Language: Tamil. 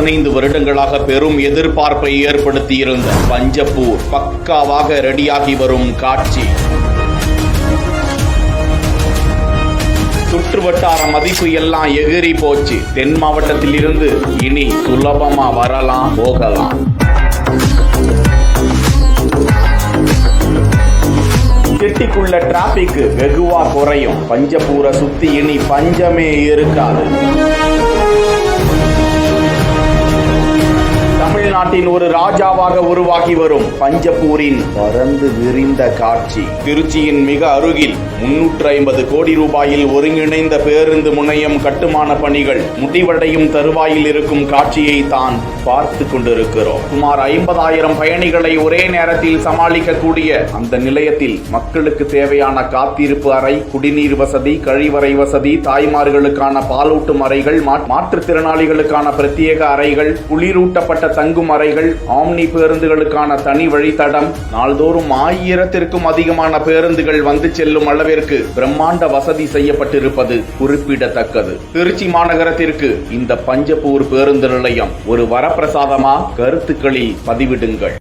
15 வருடங்களாக பெரும் எதிர்பார்ப்பை ஏற்படுத்தியிருந்த பஞ்சப்பூர் பக்காவாக ரெடியாகி வரும் காட்சி. சுற்றுவட்டார மதிப்பு எல்லாம் எகிரி போச்சு. தென் மாவட்டத்தில் இருந்து இனி சுலபமா வரலாம் போகலாம். சிட்டிக்குள்ள டிராபிக் வெகுவா குறையும். பஞ்சப்பூரை சுத்தி இனி பஞ்சமே இருக்காது. தமிழ்நாட்டின் ஒரு ராஜாவாக உருவாகி வரும் பஞ்சப்பூரின் பறந்து விரிந்த காட்சி. திருச்சியின் மிக அருகில் 350 கோடி ரூபாயில் ஒருங்கிணைந்த பேருந்து முனையம் கட்டுமான பணிகள் முடிவடையும் தருவாயில் இருக்கும் காட்சியை தான் பார்த்து கொண்டிருக்கிறோம். சுமார் 50,000 பயணிகளை ஒரே நேரத்தில் சமாளிக்கக்கூடிய அந்த நிலையத்தில் மக்களுக்கு தேவையான காத்திருப்பு அறை, குடிநீர் வசதி, கழிவறை வசதி, தாய்மார்களுக்கான பாலூட்டும் அறைகள், மாற்றுத்திறனாளிகளுக்கான பிரத்யேக அறைகள், குளிரூட்டப்பட்ட தங்கும் அறைகள், ஆம்னி பேருந்துகளுக்கான தனி வழித்தடம், நாள்தோறும் 1000த்திற்கும் அதிகமான பேருந்துகள் வந்து செல்லும் அளவிற்கு பிரம்மாண்ட வசதி செய்யப்பட்டிருப்பது குறிப்பிடத்தக்கது. திருச்சி மாநகரத்திற்கு இந்த பஞ்சப்பூர் பேருந்து நிலையம் ஒரு வரப்பிரசாதமா? கருத்துக்களில் பதிவிடுங்கள்.